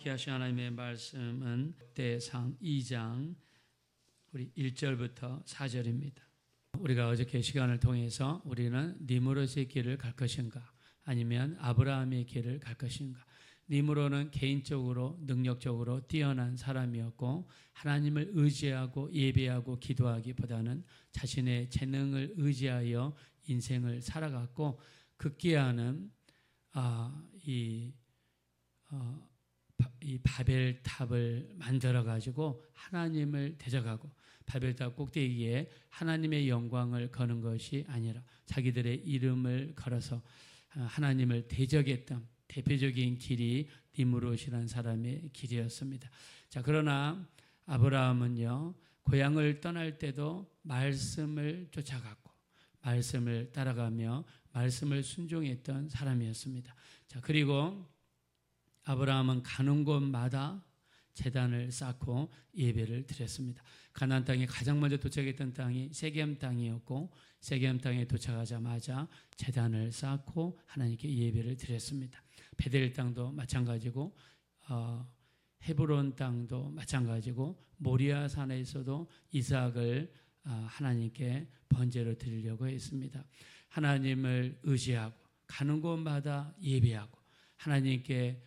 기하신 하나님의 말씀은 역대상 2장 우리 1절부터 4절입니다. 우리가 어저께 시간을 통해서 우리는 니므롯의 길을 갈 것인가 아니면 아브라함의 길을 갈 것인가. 니므롯은 개인적으로 능력적으로 뛰어난 사람이었고 하나님을 의지하고 예배하고 기도하기보다는 자신의 재능을 의지하여 인생을 살아갔고 급기야는 이 바벨탑을 만들어 가지고 하나님을 대적하고 바벨탑 꼭대기에 하나님의 영광을 거는 것이 아니라 자기들의 이름을 걸어서 하나님을 대적했던 대표적인 길이 니므롯이라는 사람의 길이었습니다. 자, 그러나 아브라함은요, 고향을 떠날 때도 말씀을 쫓아갔고 말씀을 따라가며 말씀을 순종했던 사람이었습니다. 자, 그리고 아브라함은 가는 곳마다 제단을 쌓고 예배를 드렸습니다. 가나안 땅에 가장 먼저 도착했던 땅이 세겜 땅이었고 세겜 땅에 도착하자마자 제단을 쌓고 하나님께 예배를 드렸습니다. 베델 땅도 마찬가지고 헤브론 땅도 마찬가지고 모리아 산에서도 이삭을 하나님께 번제로 드리려고 했습니다. 하나님을 의지하고 가는 곳마다 예배하고 하나님께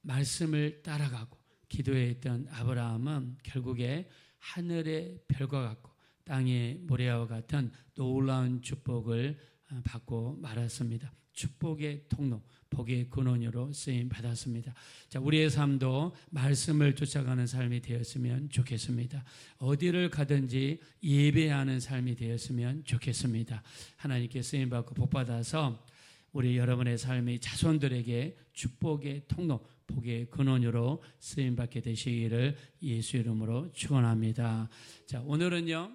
말씀을 따라가고 기도했던 아브라함은 결국에 하늘의 별과 같고 땅의 모래와 같은 놀라운 축복을 받고 말았습니다. 축복의 통로, 복의 근원으로 쓰임 받았습니다. 자, 우리의 삶도 말씀을 쫓아가는 삶이 되었으면 좋겠습니다. 어디를 가든지 예배하는 삶이 되었으면 좋겠습니다. 하나님께 쓰임 받고 복 받아서 우리 여러분의 삶이 자손들에게 축복의 통로, 복의 근원으로 쓰임받게 되시기를 예수 이름으로 축원합니다. 자, 오늘은요,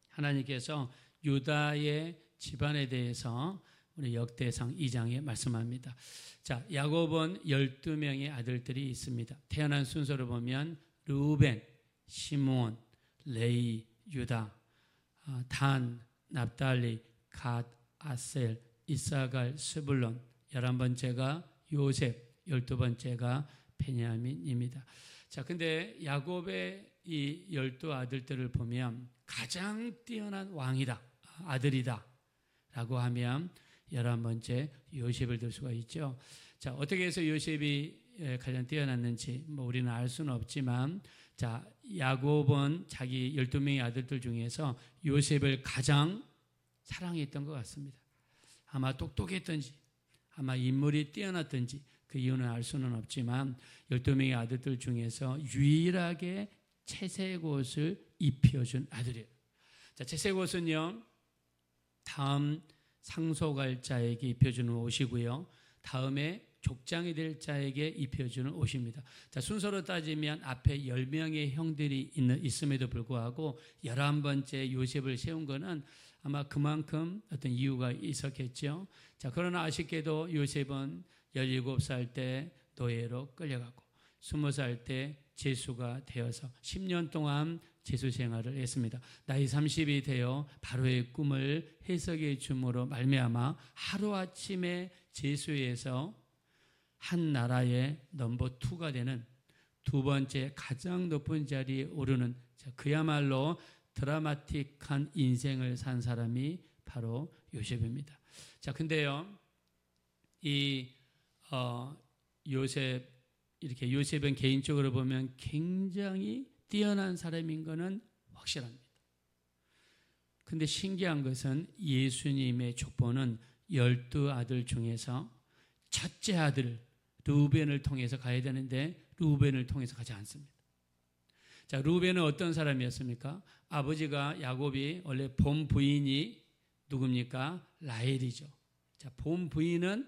하나님께서 유다의 집안에 대해서 우리 역대상 2장에 말씀합니다. 자, 야곱은 12명의 아들들이 있습니다. 태어난 순서를 보면 르우벤, 시므온, 레위, 유다, 단, 납달리, 갓, 아셀, 이사갈, 스불론, 11번째가 요셉, 12번째가 베냐민입니다. 자, 근데 야곱의 이 12아들들을 보면 가장 뛰어난 왕이다, 아들이다 라고 하면 11번째 요셉을 들 수가 있죠. 자, 어떻게 해서 요셉이 가장 뛰어났는지 우리는 알 수는 없지만, 자, 야곱은 자기 12명의 아들들 중에서 요셉을 가장 사랑했던 것 같습니다. 아마 똑똑했던지 아마 인물이 뛰어났던지 그 이유는 알 수는 없지만 12명의 아들들 중에서 유일하게 채색 옷을 입혀준 아들이에요. 자, 채색 옷은요, 다음 상속할 자에게 입혀주는 옷이고요, 다음에 족장이 될 자에게 입혀주는 옷입니다. 자, 순서로 따지면 앞에 10명의 형들이 있음에도 불구하고 11번째 요셉을 세운 것은 아마 그만큼 어떤 이유가 있었겠죠. 자, 그러나 아쉽게도 요셉은 17살 때 노예로 끌려가고 20살 때 제수가 되어서 10년 동안 제수 생활을 했습니다. 나이 30이 되어 바로의 꿈을 해석해 줌으로 말미암아 하루아침에 제수에서 한 나라의 넘버 2가 되는 두 번째 가장 높은 자리에 오르는, 그야말로 드라마틱한 인생을 산 사람이 바로 요셉입니다. 자, 근데요, 요셉은 개인적으로 보면 굉장히 뛰어난 사람인 것은 확실합니다. 근데 신기한 것은 예수님의 족보는 12아들 중에서 첫째 아들 르우벤을 통해서 가야 되는데 르우벤을 통해서 가지 않습니다. 자, 르우벤은 어떤 사람이었습니까? 아버지가 야곱이 원래 본 부인이 누굽니까? 라헬이죠. 자, 본 부인은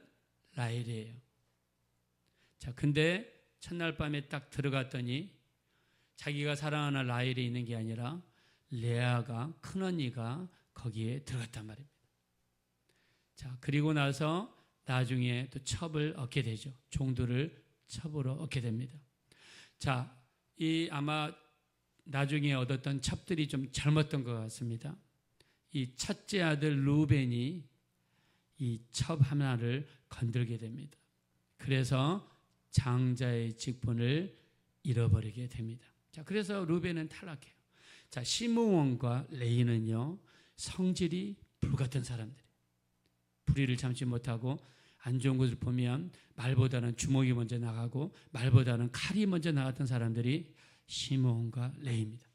라헬이에요. 자, 근데 첫날 밤에 딱 들어갔더니 자기가 사랑하는 라헬이 있는 게 아니라 레아가, 큰언니가 거기에 들어갔단 말입니다. 자, 그리고 나서 나중에 또 첩을 얻게 되죠. 종들을 첩으로 얻게 됩니다. 자, 아마 나중에 얻었던 첩들이 좀 젊었던 것 같습니다. 이 첫째 아들 루벤이 이 첩 하나를 건들게 됩니다. 그래서 장자의 직분을 잃어버리게 됩니다. 자, 그래서 루벤은 탈락해요. 자, 시므온과 레위는요, 성질이 불같은 사람들이에요. 불의를 참지 못하고 안 좋은 것을 보면 말보다는 주먹이 먼저 나가고 말보다는 칼이 먼저 나갔던 사람들이 시므온과 레위입니다.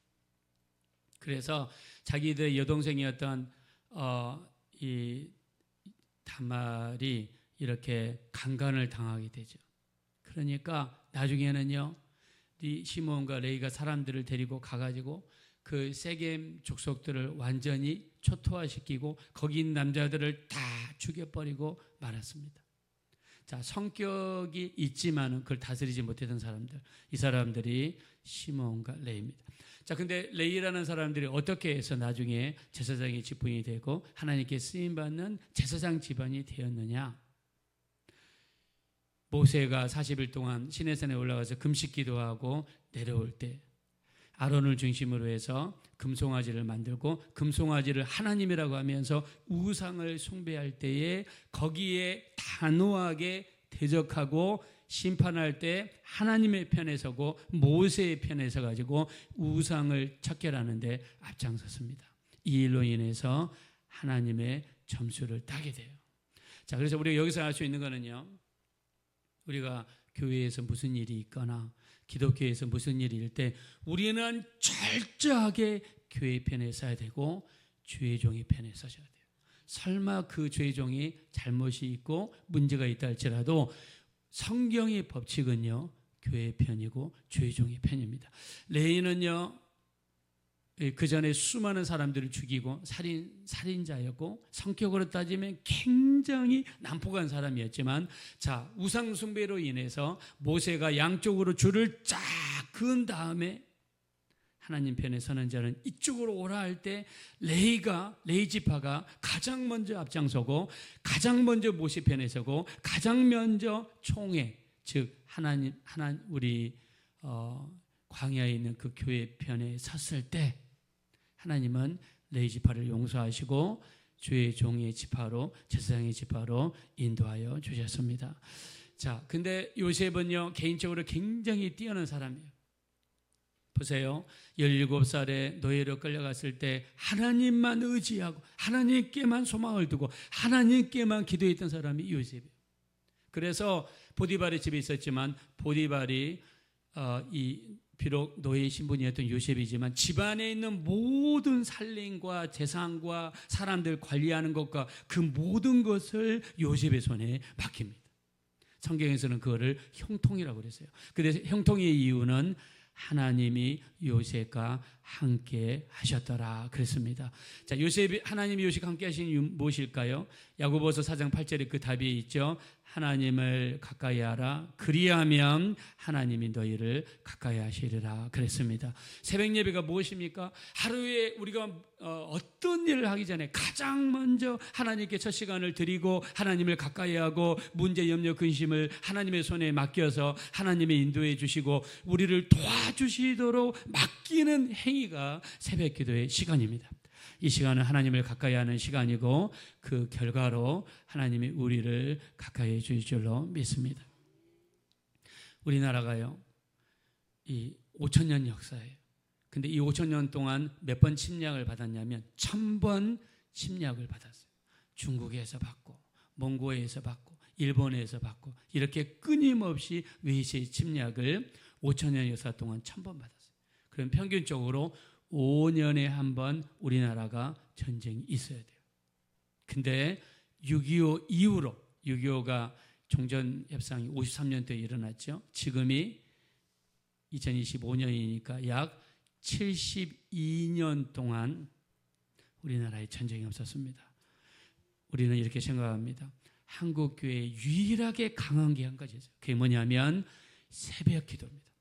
그래서 자기들의 여동생이었던 이 다말이 이렇게 강간을 당하게 되죠. 그러니까 나중에는요, 이 시므온과 레위가 사람들을 데리고 가가지고 그 세겜 족속들을 완전히 초토화시키고 거기 있는 남자들을 다 죽여버리고 말았습니다. 자, 성격이 있지만은 그걸 다스리지 못했던 사람들, 이 사람들이 시므온과 레위입니다. 자, 근데 레위라는 사람들이 어떻게 해서 나중에 제사장의 직분이 되고 하나님께 쓰임 받는 제사장 집안이 되었느냐? 모세가 40일 동안 시내산에 올라가서 금식 기도하고 내려올 때 아론을 중심으로 해서 금송아지를 만들고 금송아지를 하나님이라고 하면서 우상을 숭배할 때에 거기에 단호하게 대적하고 심판할 때 하나님의 편에 서고 모세의 편에 서 가지고 우상을 척결하는데 앞장섰습니다. 이 일로 인해서 하나님의 점수를 따게 돼요. 자, 그래서 우리가 여기서 알 수 있는 거는요, 우리가 교회에서 무슨 일이 있거나 기독교에서 무슨 일이 일 때 우리는 철저하게 교회 편에 서야 되고 주의 종의 편에 서셔야 돼요. 설마 그 주의 종이 잘못이 있고 문제가 있다 할지라도 성경의 법칙은요, 교회 편이고 주의 종의 편입니다. 레위는요, 그 전에 수많은 사람들을 죽이고 살인자였고 성격으로 따지면 굉장히 난폭한 사람이었지만, 자, 우상 숭배로 인해서 모세가 양쪽으로 줄을 쫙 그은 다음에 하나님 편에 서는 자는 이쪽으로 오라 할 때 레위 지파가 가장 먼저 앞장서고 가장 먼저 모세 편에 서고 가장 먼저 총회, 즉 우리 광야에 있는 그 교회 편에 섰을 때 하나님은 레위 지파를 용서하시고 주의 종의 지파로, 제사장의 지파로 인도하여 주셨습니다. 자, 근데 요셉은요, 개인적으로 굉장히 뛰어난 사람이에요. 보세요. 17살에 노예로 끌려갔을 때 하나님만 의지하고 하나님께만 소망을 두고 하나님께만 기도했던 사람이 요셉이에요. 그래서 보디발의 집에 있었지만 보디발이 비록 노예의 신분이었던 요셉이지만 집안에 있는 모든 살림과 재산과 사람들 관리하는 것과 그 모든 것을 요셉의 손에 맡깁니다. 성경에서는 그거를 형통이라고 그랬어요. 그래서 형통의 이유는 하나님이 요셉과 함께 하셨더라 그랬습니다. 자, 하나님이 요셉과 함께 하신 이유 무엇일까요? 야고보서 4장 8절에 그 답이 있죠. 하나님을 가까이 하라. 그리하면 하나님이 너희를 가까이 하시리라 그랬습니다. 새벽 예배가 무엇입니까? 하루에 우리가 어떤 일을 하기 전에 가장 먼저 하나님께 첫 시간을 드리고 하나님을 가까이 하고 문제, 염려, 근심을 하나님의 손에 맡겨서 하나님의 인도해 주시고 우리를 도와주시도록 맡기는 행위가 새벽 기도의 시간입니다. 이 시간은 하나님을 가까이 하는 시간이고 그 결과로 하나님이 우리를 가까이 해 주실 줄로 믿습니다. 우리나라가요, 이 5,000년 역사예요. 근데 이 5,000년 동안 몇 번 침략을 받았냐면 1,000번 침략을 받았어요. 중국에서 받고 몽고에서 받고 일본에서 받고 이렇게 끊임없이 외세의 침략을 5,000년 역사 동안 1,000번 받았어요. 그럼 평균적으로 5년에 한 번 우리나라가 전쟁이 있어야 돼요. 근데 6.25 이후로 6.25가 종전협상이 53년도에 일어났죠. 지금이 2025년이니까 약 72년 동안 우리나라에 전쟁이 없었습니다. 우리는 이렇게 생각합니다. 한국 교회에 유일하게 강한 게 한 가지 있어요. 그게 뭐냐면 새벽 기도입니다.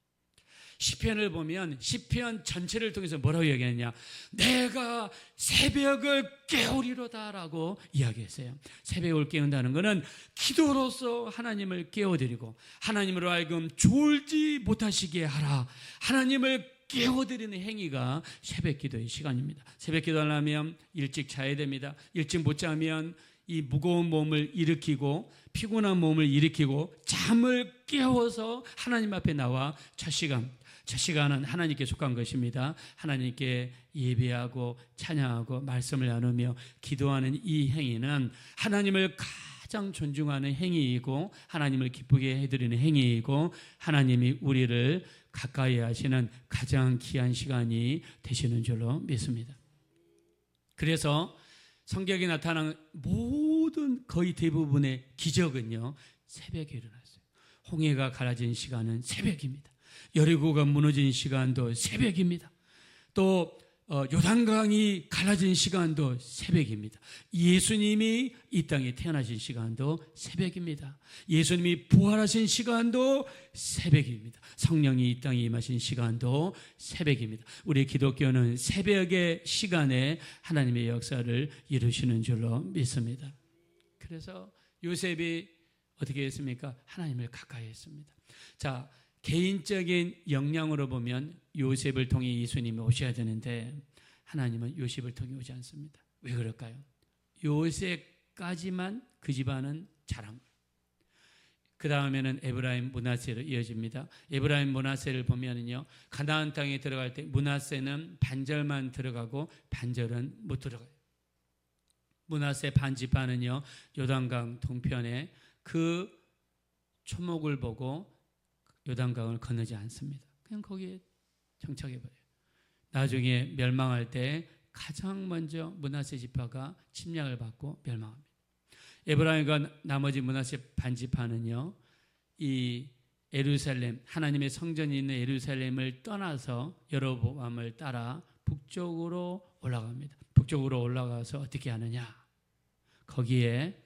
시편을 보면 시편 전체를 통해서 뭐라고 이야기하냐, 내가 새벽을 깨우리로다라고 이야기했어요. 새벽을 깨운다는 것은 기도로서 하나님을 깨워드리고 하나님으로 하여금 졸지 못하시게 하라, 하나님을 깨워드리는 행위가 새벽 기도의 시간입니다. 새벽 기도하려면 일찍 자야 됩니다. 일찍 못 자면 이 무거운 몸을 일으키고 피곤한 몸을 일으키고 잠을 깨워서 하나님 앞에 나와 첫 시간은 하나님께 속한 것입니다. 하나님께 예배하고 찬양하고 말씀을 나누며 기도하는 이 행위는 하나님을 가장 존중하는 행위이고 하나님을 기쁘게 해드리는 행위이고 하나님이 우리를 가까이 하시는 가장 귀한 시간이 되시는 줄로 믿습니다. 그래서 성경에 나타난 모든 거의 대부분의 기적은요, 새벽에 일어났어요. 홍해가 갈라진 시간은 새벽입니다. 여리고가 무너진 시간도 새벽입니다. 또 요단강이 갈라진 시간도 새벽입니다. 예수님이 이 땅에 태어나신 시간도 새벽입니다. 예수님이 부활하신 시간도 새벽입니다. 성령이 이 땅에 임하신 시간도 새벽입니다. 우리 기독교는 새벽의 시간에 하나님의 역사를 이루시는 줄로 믿습니다. 그래서 요셉이 어떻게 했습니까? 하나님을 가까이 했습니다. 자, 개인적인 역량으로 보면 요셉을 통해 예수님이 오셔야 되는데 하나님은 요셉을 통해 오지 않습니다. 왜 그럴까요? 요셉까지만 그 집안은 자랑. 그 다음에는 에브라임 므낫세로 이어집니다. 에브라임 므낫세를 보면은요, 가나안 땅에 들어갈 때 므낫세는 반절만 들어가고 반절은 못 들어가요. 므낫세 반지파는요, 요단강 동편에 그 초목을 보고 요단강을 건너지 않습니다. 그냥 거기에 정착해버려요. 나중에 멸망할 때 가장 먼저 므낫세 지파가 침략을 받고 멸망합니다. 에브라임과 나머지 므낫세 반지파는요, 이 예루살렘, 하나님의 성전이 있는 예루살렘을 떠나서 여로보암을 따라 북쪽으로 올라갑니다. 북쪽으로 올라가서 어떻게 하느냐? 거기에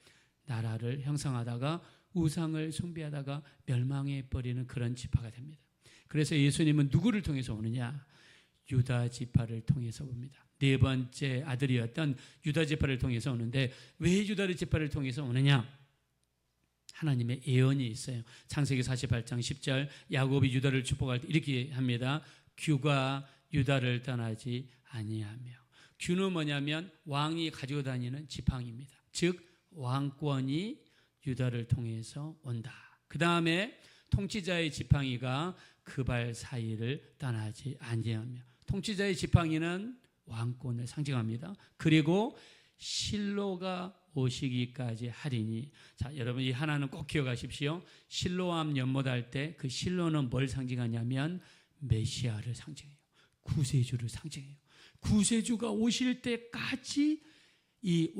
나라를 형성하다가 우상을 숭배하다가 멸망해 버리는 그런 지파가 됩니다. 그래서 예수님은 누구를 통해서 오느냐? 유다 지파를 통해서 옵니다. 네 번째 아들이었던 유다 지파를 통해서 오는데 왜 유다 지파를 통해서 오느냐? 하나님의 예언이 있어요. 창세기 48장 10절 야곱이 유다를 축복할 때 이렇게 합니다. 규가 유다를 떠나지 아니하며. 규는 뭐냐면 왕이 가지고 다니는 지팡이입니다. 즉 왕권이 유다를 통해서 온다. 그 다음에 통치자의 지팡이가 그 발 사이를 떠나지 아니하며. 통치자의 지팡이는 왕권을 상징합니다. 그리고 실로가 오시기까지 하리니. 자, 여러분 이 하나는 꼭 기억하십시오. 실로암 연못할 때 그 실로는 뭘 상징하냐면 메시아를 상징해요. 구세주를 상징해요. 구세주가 오실 때까지 이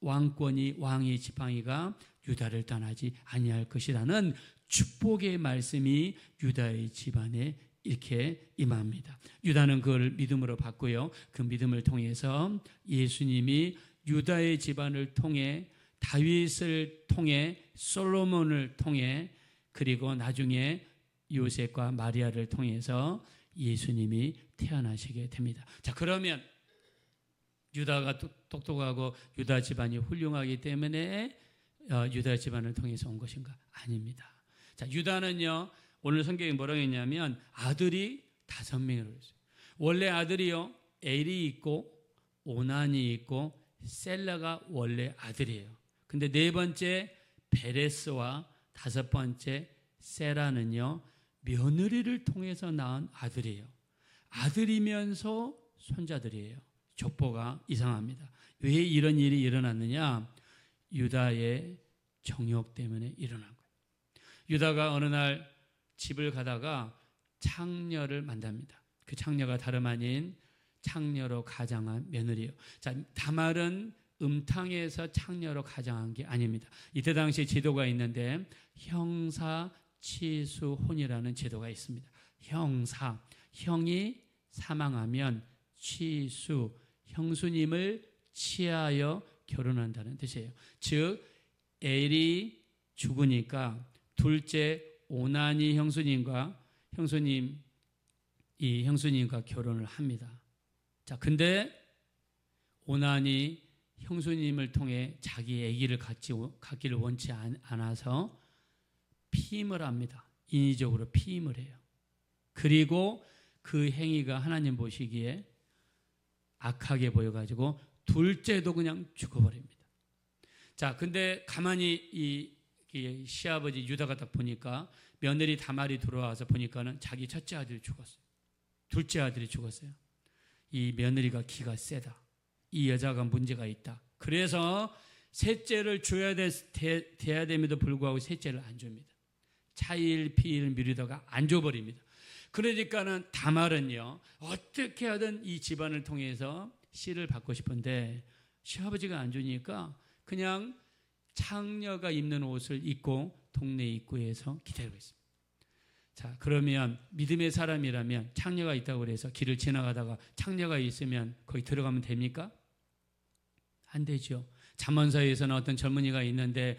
왕권이 왕의 지팡이가 유다를 떠나지 아니할 것이라는 축복의 말씀이 유다의 집안에 이렇게 임합니다. 유다는 그걸 믿음으로 받고요. 그 믿음을 통해서 예수님이 유다의 집안을 통해 다윗을 통해 솔로몬을 통해 그리고 나중에 요셉과 마리아를 통해서 예수님이 태어나시게 됩니다. 자, 그러면 유다가 똑똑하고 유다 집안이 훌륭하기 때문에 유다 집안을 통해서 온 것인가? 아닙니다. 자, 유다는요, 오늘 성경에 뭐라고 했냐면 아들이 5명이라고 했어요. 원래 아들이요, 엘이 있고 오난이 있고 셀라가 원래 아들이에요. 근데 네 번째 베레스와 다섯 번째 세라는요, 며느리를 통해서 낳은 아들이에요. 아들이면서 손자들이에요. 족보가 이상합니다. 왜 이런 일이 일어났느냐? 유다의 정욕 때문에 일어난 거예요. 유다가 어느 날 집을 가다가 창녀를 만납니다. 그 창녀가 다름 아닌 창녀로 가장한 며느리예요. 자, 다말은 음탕에서 창녀로 가장한 게 아닙니다. 이때 당시에 제도가 있는데 형사치수혼이라는 제도가 있습니다. 형이 사망하면 치수, 형수님을 치하여 결혼한다는 뜻이에요. 즉 엘이 죽으니까 둘째 오난이 형수님과 결혼을 합니다. 자, 근데 오난이 형수님을 통해 자기 아기를 갖기를 원치 않아서 피임을 합니다. 인위적으로 피임을 해요. 그리고 그 행위가 하나님 보시기에 악하게 보여가지고 둘째도 그냥 죽어버립니다. 자, 근데 가만히 이 시아버지 유다가 딱 보니까 며느리 다말이 들어와서 보니까는 자기 첫째 아들이 죽었어요. 둘째 아들이 죽었어요. 이 며느리가 기가 세다. 이 여자가 문제가 있다. 그래서 셋째를 줘야 돼야 됨에도 불구하고 셋째를 안 줍니다. 차일 피일 미루다가 안 줘버립니다. 그러니까는 다말은요, 어떻게 하든 이 집안을 통해서 씨를 받고 싶은데 시아버지가 안 주니까 그냥 창녀가 입는 옷을 입고 동네 입구에서 기다리고 있습니다. 자, 그러면 믿음의 사람이라면 창녀가 있다고 그래서 길을 지나가다가 창녀가 있으면 거기 들어가면 됩니까? 안 되죠. 잠언서에서는 어떤 젊은이가 있는데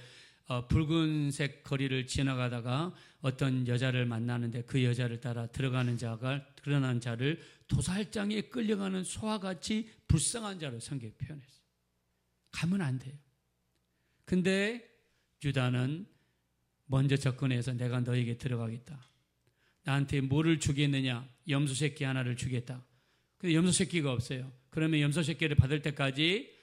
붉은색 거리를 지나가다가 어떤 여자를 만나는데 그 여자를 따라 드러나는 자를 도살장에 끌려가는 소와 같이 불쌍한 자로 성경에 표현했어요. 가면 안 돼요. 근데 유다는 먼저 접근해서 내가 너에게 들어가겠다. 나한테 뭐를 주겠느냐? 염소 새끼 하나를 주겠다. 근데 염소 새끼가 없어요. 그러면 염소 새끼를 받을 때까지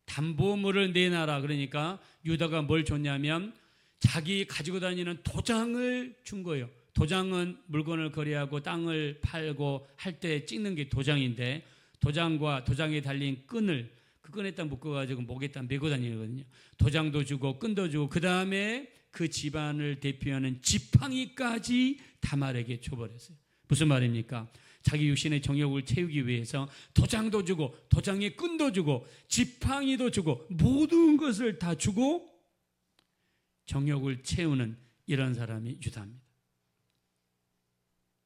담보물을 내놔라. 그러니까 유다가 뭘 줬냐면 자기 가지고 다니는 도장을 준 거예요. 도장은 물건을 거래하고 땅을 팔고 할 때 찍는 게 도장인데 도장과 도장에 달린 끈을 그 끈에다 묶어가지고 목에다 메고 다니거든요. 도장도 주고 끈도 주고 그 다음에 그 집안을 대표하는 지팡이까지 다말에게 줘버렸어요. 무슨 말입니까? 자기 육신의 정욕을 채우기 위해서 도장도 주고 도장에 끈도 주고 지팡이도 주고 모든 것을 다 주고 정욕을 채우는 이런 사람이 유다입니다.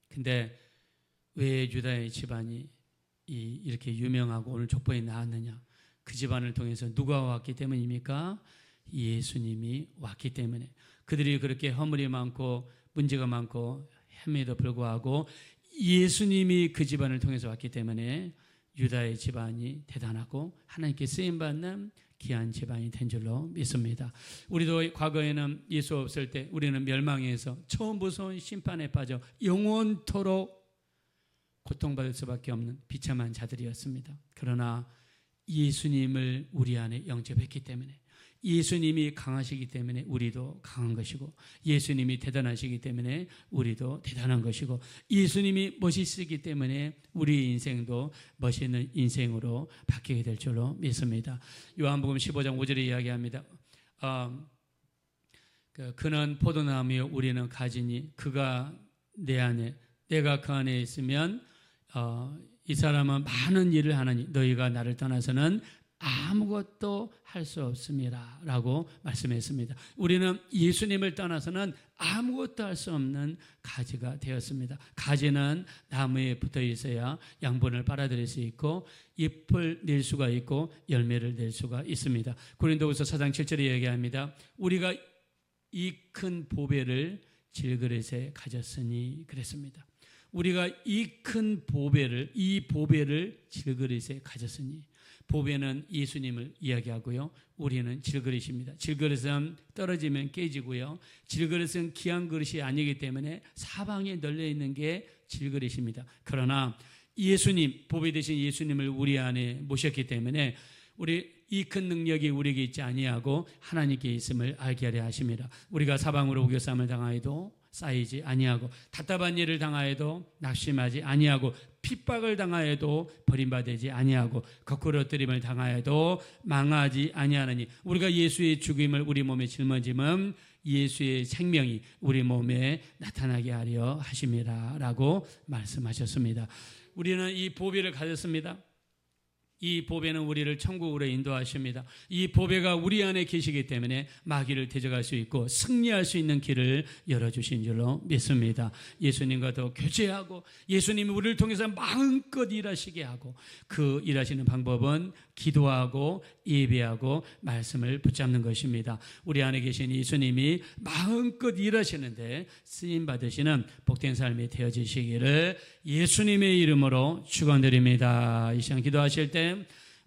근데 왜 유다의 집안이 이렇게 유명하고 오늘 족보에 나왔느냐? 그 집안을 통해서 누가 왔기 때문입니까? 예수님이 왔기 때문에. 그들이 그렇게 허물이 많고 문제가 많고 햄에도 불구하고 예수님이 그 집안을 통해서 왔기 때문에 유다의 집안이 대단하고 하나님께 쓰임받는 귀한 집안이 된 줄로 믿습니다. 우리도 과거에는 예수 없을 때 우리는 멸망해서 처음 무서운 심판에 빠져 영원토록 고통받을 수밖에 없는 비참한 자들이었습니다. 그러나 예수님을 우리 안에 영접했기 때문에 예수님이 강하시기 때문에 우리도 강한 것이고 예수님이 대단하시기 때문에 우리도 대단한 것이고 예수님이 멋있으기 때문에 우리 인생도 멋있는 인생으로 바뀌게 될 줄로 믿습니다. 요한복음 15장 5절에 이야기합니다. 그는 포도나무요 우리는 가지니 그가 내 안에 내가 그 안에 있으면 이 사람은 많은 일을 하나니 너희가 나를 떠나서는 아무것도 할 수 없습니다 라고 말씀했습니다. 우리는 예수님을 떠나서는 아무것도 할 수 없는 가지가 되었습니다. 가지는 나무에 붙어 있어야 양분을 빨아들일 수 있고 잎을 낼 수가 있고 열매를 낼 수가 있습니다. 고린도후서 4장 7절에 얘기합니다. 우리가 이 큰 보배를 질그릇에 가졌으니 그랬습니다. 우리가 이 큰 보배를 질그릇에 가졌으니 보배는 예수님을 이야기하고요. 우리는 질그릇입니다. 질그릇은 떨어지면 깨지고요. 질그릇은 귀한 그릇이 아니기 때문에 사방에 널려 있는 게 질그릇입니다. 그러나 예수님, 보배 되신 예수님을 우리 안에 모셨기 때문에 우리 이 큰 능력이 우리에게 있지 아니하고 하나님께 있음을 알게 하려 하십니다. 우리가 사방으로 우겨쌈을 당하여도 쌓이지 아니하고 답답한 일을 당하여도 낙심하지 아니하고 핍박을 당하여도 버림받지 아니하고 거꾸로 엎드림을 당하여도 망하지 아니하느니 우리가 예수의 죽임을 우리 몸에 짊어지면 예수의 생명이 우리 몸에 나타나게 하려 하심이라 라고 말씀하셨습니다. 우리는 이 보배를 가졌습니다. 이 보배는 우리를 천국으로 인도하십니다. 이 보배가 우리 안에 계시기 때문에 마귀를 대적할 수 있고 승리할 수 있는 길을 열어주신 줄로 믿습니다. 예수님과도 교제하고 예수님이 우리를 통해서 마음껏 일하시게 하고 그 일하시는 방법은 기도하고 예배하고 말씀을 붙잡는 것입니다. 우리 안에 계신 예수님이 마음껏 일하시는데 쓰임받으시는 복된 삶이 되어지시기를 예수님의 이름으로 축원드립니다. 이 시간 기도하실 때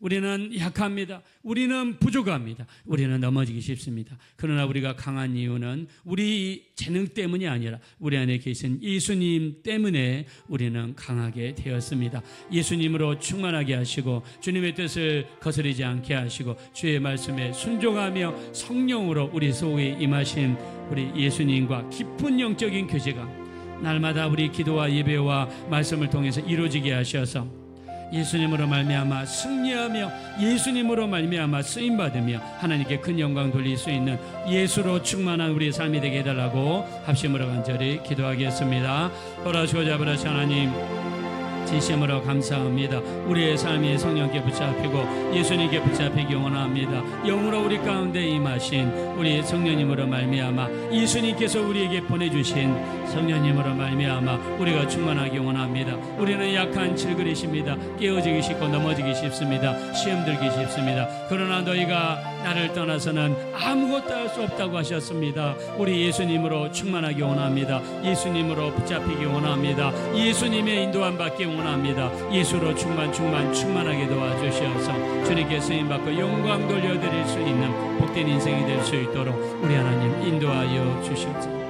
우리는 약합니다. 우리는 부족합니다. 우리는 넘어지기 쉽습니다. 그러나 우리가 강한 이유는 우리 재능 때문이 아니라 우리 안에 계신 예수님 때문에 우리는 강하게 되었습니다. 예수님으로 충만하게 하시고 주님의 뜻을 거스르지 않게 하시고 주의 말씀에 순종하며 성령으로 우리 속에 임하신 우리 예수님과 깊은 영적인 교제가 날마다 우리 기도와 예배와 말씀을 통해서 이루어지게 하셔서 예수님으로 말미암아 승리하며 예수님으로 말미암아 쓰임받으며 하나님께 큰 영광 돌릴 수 있는 예수로 충만한 우리의 삶이 되게 해달라고 합심으로 간절히 기도하겠습니다. 돌아오시고자 아버지 하나님, 진심으로 감사합니다. 우리의 삶이 성령께 붙잡히고 예수님께 붙잡히기 원합니다. 영으로 우리 가운데 임하신 우리 성령님으로 말미암아 예수님께서 우리에게 보내주신 성령님으로 말미암아 우리가 충만하기 원합니다. 우리는 약한 질그릇입니다. 깨어지기 쉽고 넘어지기 쉽습니다. 시험 들기 쉽습니다. 그러나 너희가 나를 떠나서는 아무것도 할 수 없다고 하셨습니다. 우리 예수님으로 충만하기 원합니다. 예수님으로 붙잡히기 원합니다. 예수님의 인도함 받기 원합니다. 예수로 충만하게 도와주시어서 주님께 쓰임받고 영광 돌려드릴 수 있는 복된 인생이 될 수 있도록 우리 하나님 인도하여 주시옵소서.